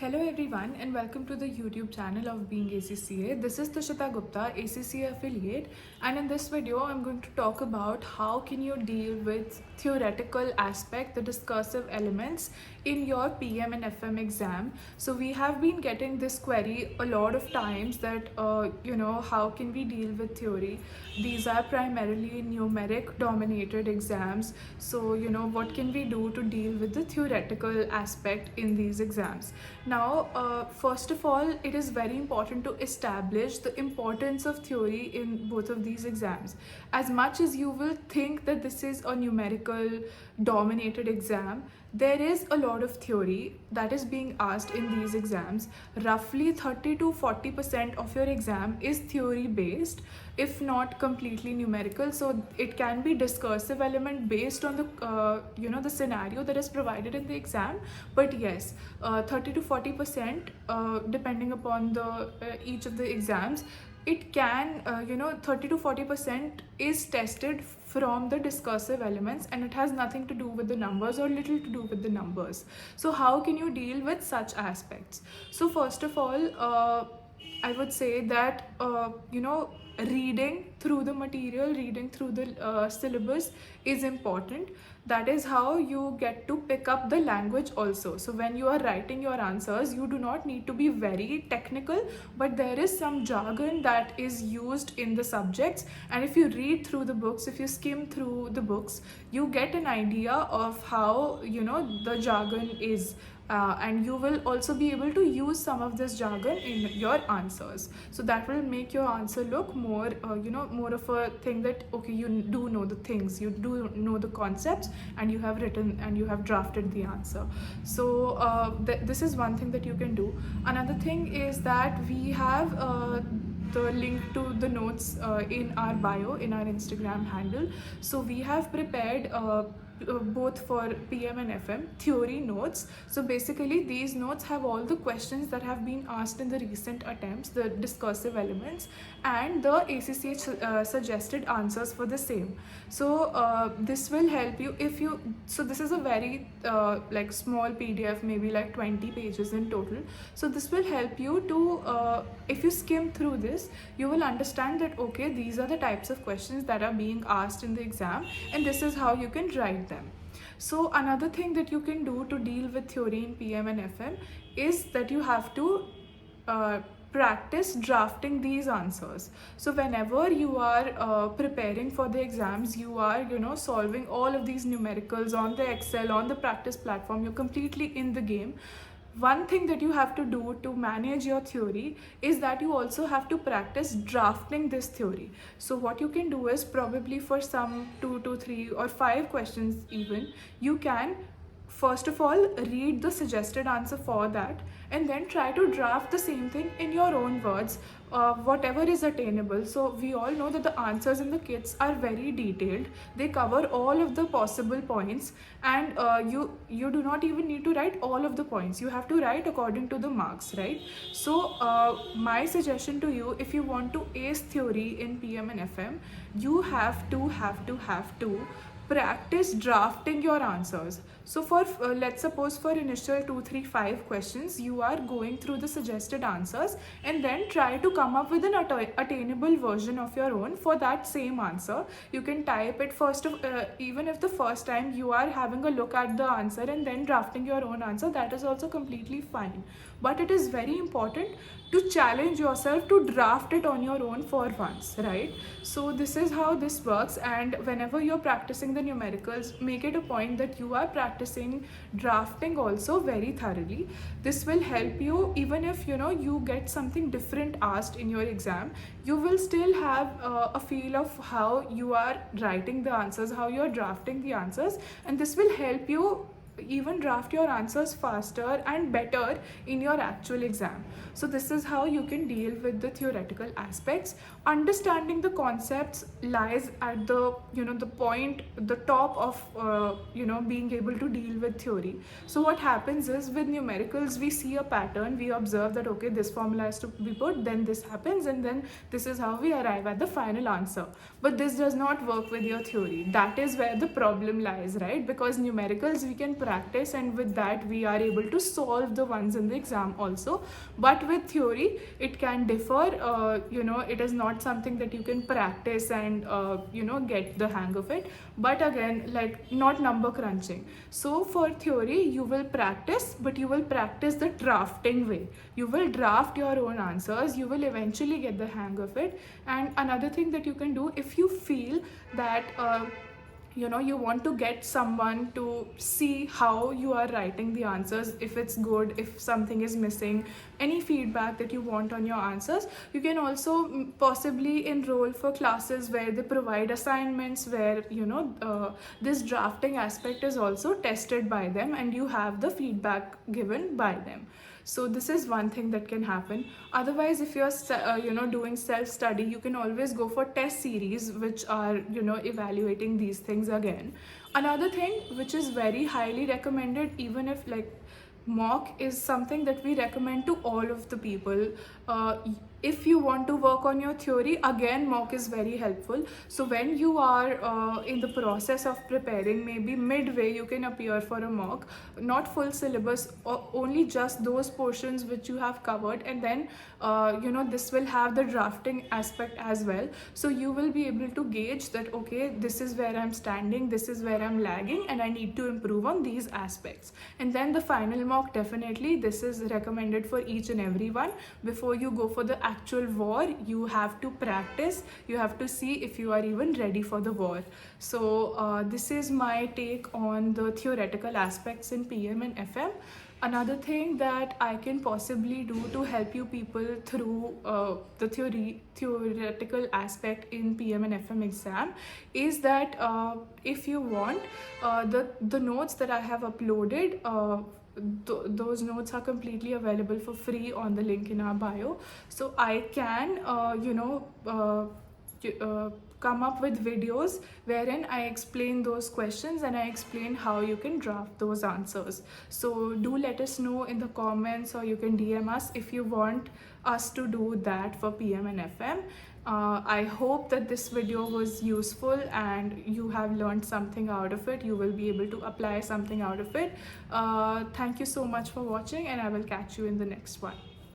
Hello everyone and welcome to the YouTube channel of Being ACCA. This is Tushita Gupta, ACCA affiliate, and in this video I'm going to talk about how can you deal with theoretical aspect, the discursive elements in your PM and FM exam. So we have been getting this query a lot of times that how can we deal with theory? These are primarily numeric dominated exams. So what can we do to deal with the theoretical aspect in these exams? Now, first of all, it is very important to establish the importance of theory in both of these exams. As much as you will think that this is a numerical dominated exam, there is a lot of theory that is being asked in these exams. Roughly 30 to 40% of your exam is theory based, if not completely numerical. So it can be discursive element based on the scenario that is provided in the exam. But yes, 30 to 40% depending upon the each of the exams, it can 30 to 40% is tested from the discursive elements, and it has nothing to do with the numbers or little to do with the numbers. So how can you deal with such aspects? So first of all, I would say that reading through the material, reading through the syllabus is important. That is how you get to pick up the language also. So when you are writing your answers, you do not need to be very technical, but there is some jargon that is used in the subjects, and if you read through the books, if you skim through the books, you get an idea of how the jargon is. And you will also be able to use some of this jargon in your answers, so that will make your answer look more more of a thing that okay, you do know the things, you do know the concepts, and you have written and you have drafted the answer. So this is one thing that you can do. Another thing is that we have the link to the notes in our bio, in our Instagram handle. So we have prepared both for PM and FM theory notes. So basically these notes have all the questions that have been asked in the recent attempts, the discursive elements, and the ACCA suggested answers for the same. So this will help you if you, so this is a very like small PDF, maybe like 20 pages in total. So this will help you to if you skim through this, you will understand that okay, these are the types of questions that are being asked in the exam, and this is how you can write them. So another thing that you can do to deal with theory in PM and FM is that you have to practice drafting these answers. So whenever you are preparing for the exams, you are solving all of these numericals on the Excel, on the practice platform, you're completely in the game. One thing that you have to do to manage your theory is that you also have to practice drafting this theory. So what you can do is probably for some 2 to 3 or 5 questions even, you can first of all read the suggested answer for that, and then try to draft the same thing in your own words, whatever is attainable. So we all know that the answers in the kits are very detailed, they cover all of the possible points, and you do not even need to write all of the points, you have to write according to the marks, right? So my suggestion to you, if you want to ace theory in PM and FM, you have to practice drafting your answers. So for let's suppose for initial 2, 3, 5 questions, you are going through the suggested answers and then try to come up with an attainable version of your own for that same answer. You can type it first even if the first time you are having a look at the answer and then drafting your own answer, that is also completely fine. But it is very important to challenge yourself to draft it on your own for once, right? So this is how this works, and whenever you're practicing the numericals, make it a point that you are practicing drafting also very thoroughly. This will help you, even if you get something different asked in your exam, you will still have a feel of how you are writing the answers, how you are drafting the answers, and this will help you even draft your answers faster and better in your actual exam. So this is how you can deal with the theoretical aspects. Understanding the concepts lies at the the point, the top of being able to deal with theory. So what happens is with numericals, we see a pattern, we observe that okay, this formula has to be put, then this happens, and then this is how we arrive at the final answer. But this does not work with your theory. That is where the problem lies, right? Because numericals we can practice, and with that we are able to solve the ones in the exam also. But with theory it can differ. It is not something that you can practice and get the hang of it, but again, like, not number crunching. So for theory you will practice, but you will practice the drafting way. You will draft your own answers, you will eventually get the hang of it. And another thing that you can do, if you feel that you want to get someone to see how you are writing the answers, if it's good, if something is missing, any feedback that you want on your answers, you can also possibly enroll for classes where they provide assignments, where this drafting aspect is also tested by them and you have the feedback given by them. So this is one thing that can happen. Otherwise, if you're doing self study, you can always go for test series which are evaluating these things again. Another thing which is very highly recommended, even if, like, mock is something that we recommend to all of the people. If you want to work on your theory, again, mock is very helpful. So when you are in the process of preparing, maybe midway you can appear for a mock, not full syllabus, or only just those portions which you have covered, and then this will have the drafting aspect as well. So you will be able to gauge that, okay, this is where I'm standing, this is where I'm lagging, and I need to improve on these aspects. And then the final mock, definitely this is recommended for each and every one. Before you go for the actual war, you have to practice, you have to see if you are even ready for the war. So this is my take on the theoretical aspects in PM and FM. Another thing that I can possibly do to help you people through the theoretical aspect in PM and FM exam is that if you want, the notes that I have uploaded, those notes are completely available for free on the link in our bio. So I can come up with videos wherein I explain those questions and I explain how you can draft those answers. So do let us know in the comments, or you can DM us if you want us to do that for PM and FM. I hope that this video was useful and you have learned something out of it. You will be able to apply something out of it. Thank you so much for watching, and I will catch you in the next one.